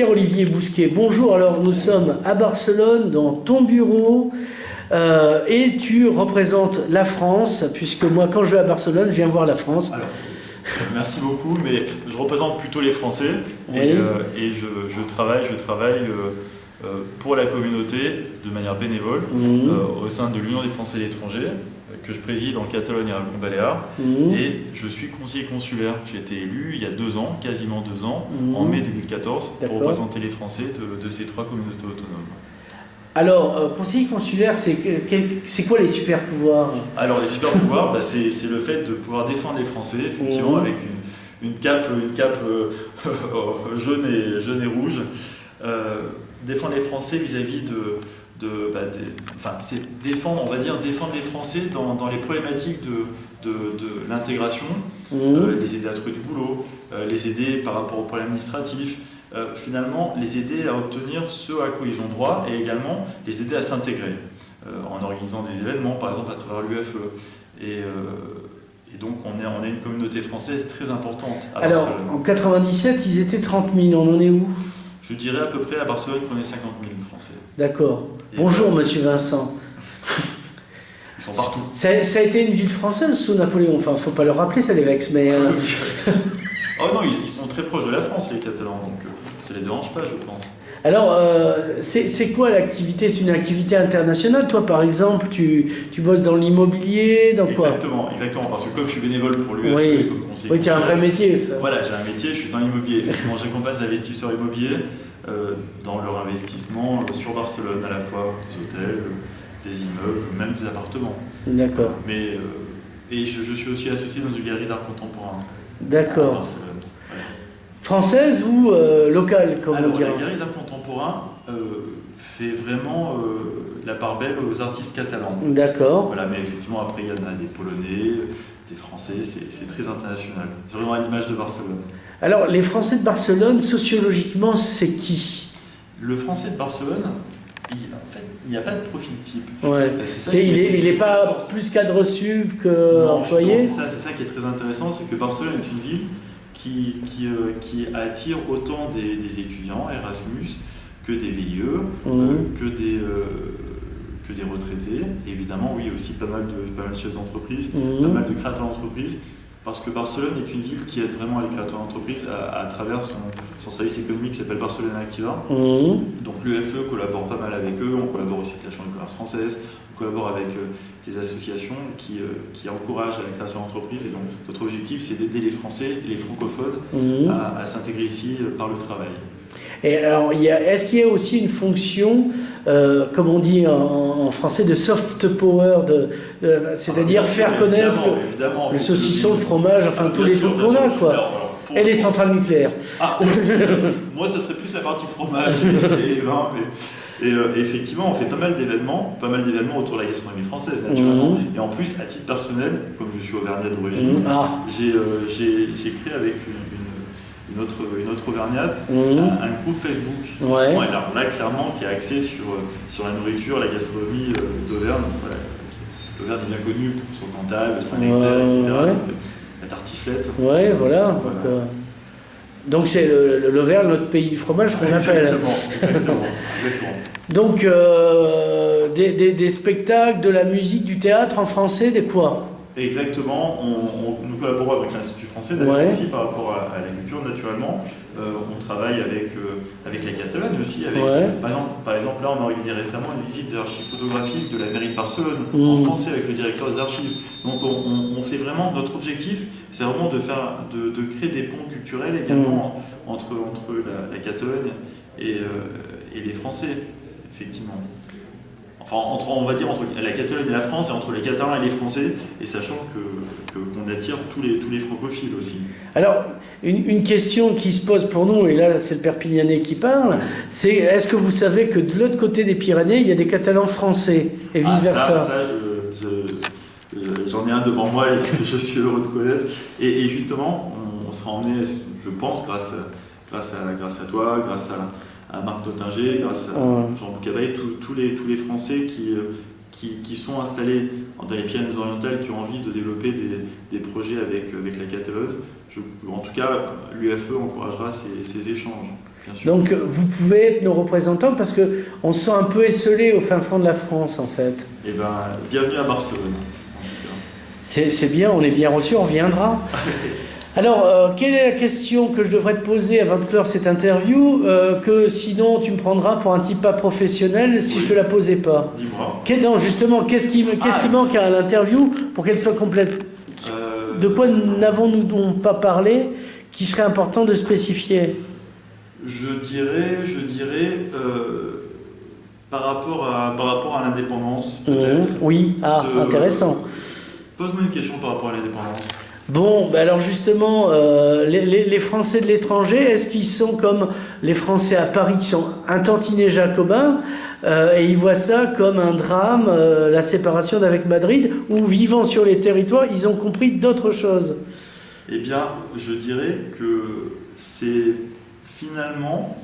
Pierre-Olivier Bousquet. Bonjour, alors nous sommes à Barcelone, dans ton bureau, et tu représentes la France, puisque moi, quand je vais à Barcelone, je viens voir la France. Alors, merci beaucoup, mais je représente plutôt les Français, Oui. et je travaille pour la communauté de manière bénévole au sein de l'Union des Français de l'étranger, que je préside en Catalogne et à Baléares, et je suis conseiller consulaire. J'ai été élu il y a 2 ans, quasiment 2 ans, en mai 2014, pour représenter les Français de ces 3 communautés autonomes. Alors, conseiller consulaire, c'est quoi les super pouvoirs? Alors les super pouvoirs, c'est le fait de pouvoir défendre les Français, effectivement, avec une cape jaune et rouge. Défendre les Français vis-à-vis c'est défendre les Français dans les problématiques de l'intégration, les aider à trouver du boulot, les aider par rapport aux problèmes administratifs, finalement les aider à obtenir ce à quoi ils ont droit, et également les aider à s'intégrer en organisant des événements, par exemple à travers l'UFE. Et donc on a une communauté française très importante à Barcelone. Alors, en 97, ils étaient 30 000, on en est où? Je dirais à peu près à Barcelone qu'on est 50 000 Français. D'accord. Bonjour, monsieur Vincent. Ils sont partout. Ça a été une ville française sous Napoléon. Enfin, il ne faut pas le rappeler, ça les vexe, mais... Oh non, ils sont très proches de la France, les Catalans, donc ça ne les dérange pas, je pense. Alors, c'est quoi l'activité? C'est une activité internationale? Toi, par exemple, tu bosses dans l'immobilier, dans quoi? Exactement, parce que comme je suis bénévole pour l'UFE, comme conseiller... Oui, tu as un vrai métier. Voilà, j'ai un métier, je suis dans l'immobilier. Effectivement, j'accompagne les investisseurs immobiliers dans leur investissement sur Barcelone, à la fois des hôtels, des immeubles, même des appartements. D'accord. Et je suis aussi associé dans une galerie d'art contemporain. D'accord. À Barcelone. Ouais. Française ou locale, comme on dirait? La galerie d'art contemporain fait vraiment la part belle aux artistes catalans. D'accord. Voilà, mais effectivement, après, il y en a des Polonais, des Français, c'est très international. C'est vraiment à l'image de Barcelone. Alors, les Français de Barcelone, sociologiquement, c'est qui? Le Français de Barcelone, il n'y a pas de profil type. Ouais. Il n'est pas plus cadre sub qu'employé. C'est ça qui est très intéressant, c'est que Barcelone est une ville qui attire autant des étudiants Erasmus que des VIE, que des retraités, et évidemment oui aussi pas mal de chefs d'entreprise, pas mal de créateurs d'entreprise, parce que Barcelone est une ville qui aide vraiment les créateurs d'entreprise à travers son service économique qui s'appelle Barcelone Activa. Donc l'UFE collabore pas mal avec eux, on collabore aussi avec la Chambre de commerce française, on collabore avec des associations qui encouragent à la création d'entreprises, et donc notre objectif c'est d'aider les Français et les francophones à s'intégrer ici par le travail. Et alors, est-ce qu'il y a aussi une fonction, comme on dit en français, de soft power, c'est-à-dire faire connaître le saucisson, le fromage, enfin tous les trucs qu'on a, quoi. Et les centrales nucléaires. Moi, ça serait plus la partie fromage et vin, et effectivement, on fait pas mal d'événements autour de la gastronomie française, naturellement. Et en plus, à titre personnel, comme je suis auvergnat d'origine, j'ai créé avec une autre auvergnate, un groupe Facebook, et là, clairement, qui est axé sur la nourriture, la gastronomie d'Auvergne. Voilà. L'Auvergne est bien connue pour son Cantal, le Saint-Nectaire, etc. Donc, la tartiflette. Ouais, voilà. Donc c'est l'Auvergne, notre pays du fromage qu'on appelle. Exactement. Donc des spectacles, de la musique, du théâtre en français, des quoi? Exactement, nous collaborons avec l'Institut français aussi par rapport à la culture, naturellement. On travaille avec la Catalogne aussi. Par exemple, là, on a organisé récemment une visite des archives photographiques de la mairie de Barcelone en français avec le directeur des archives. Donc on fait vraiment, notre objectif, c'est vraiment de créer des ponts culturels également entre la Catalogne et les Français, effectivement. Enfin, on va dire entre la Catalogne et la France, et entre les Catalans et les Français, et sachant qu'on attire tous les francophiles aussi. Alors, une question qui se pose pour nous, et là c'est le Perpignanais qui parle, c'est est-ce que vous savez que de l'autre côté des Pyrénées, il y a des Catalans français, et vice-versa? J'en ai un devant moi et que je suis heureux de connaître. Et justement, on sera emmené, je pense, grâce à toi, grâce à Marc Nottinger, grâce à Jean Boucabaye, tous les Français qui sont installés dans les Pyrénées-Orientales, qui ont envie de développer des projets avec la Catalogne. En tout cas, l'UFE encouragera ces échanges. Bien sûr. Donc vous pouvez être nos représentants parce qu'on se sent un peu esselé au fin fond de la France en fait. Eh bien, bienvenue à Barcelone. C'est bien, on est bien reçus, on reviendra. Alors, quelle est la question que je devrais te poser avant de clore cette interview, que sinon tu me prendras pour un type pas professionnel si je ne te la posais pas? Dis-moi. Non, justement, qu'est-ce qui manque à l'interview pour qu'elle soit complète? De quoi n'avons-nous donc pas parlé qui serait important de spécifier? Je dirais par rapport à l'indépendance, peut-être. Oui, intéressant. Pose-moi une question par rapport à l'indépendance. Bon, ben alors justement, les Français de l'étranger, est-ce qu'ils sont comme les Français à Paris qui sont un tantinet jacobins et ils voient ça comme un drame, la séparation d'avec Madrid, ou vivant sur les territoires, ils ont compris d'autres choses? Eh bien, je dirais que c'est finalement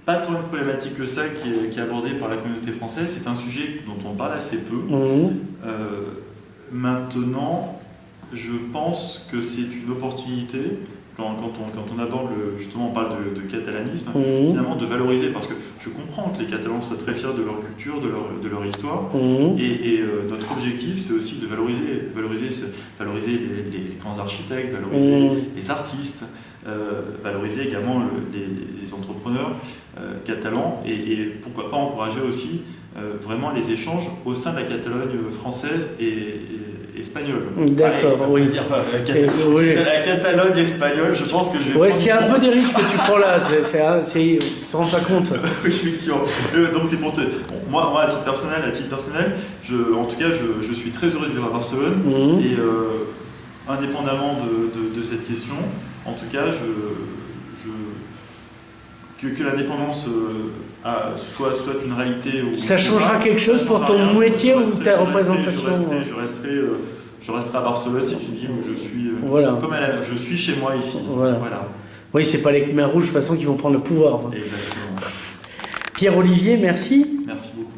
pas tant une problématique que ça qui est abordée par la communauté française. C'est un sujet dont on parle assez peu. Maintenant, je pense que c'est une opportunité, quand on aborde, justement on parle de catalanisme, finalement de valoriser, parce que je comprends que les Catalans soient très fiers de leur culture, de leur histoire, et notre objectif c'est aussi de valoriser les grands architectes, valoriser les artistes, valoriser également les entrepreneurs catalans, et pourquoi pas encourager aussi vraiment les échanges au sein de la Catalogne française et espagnole. D'accord, oui. Dire, la Catalogne espagnole, je pense que je vais... Oui, c'est un peu des risques que tu prends là, tu ne te rends pas compte. Oui, effectivement. Donc c'est pour te... Moi, à titre personnel, en tout cas, je suis très heureux de vivre à Barcelone, et indépendamment de cette question, en tout cas, que l'indépendance soit une réalité. Ça changera quelque chose pour ton métier ou ta représentation? Je resterai à Barcelone, c'est une ville où je suis je suis chez moi ici. Voilà. Oui, c'est pas les Khmers rouges de toute façon qui vont prendre le pouvoir. Exactement. Pierre-Olivier, merci. Merci beaucoup.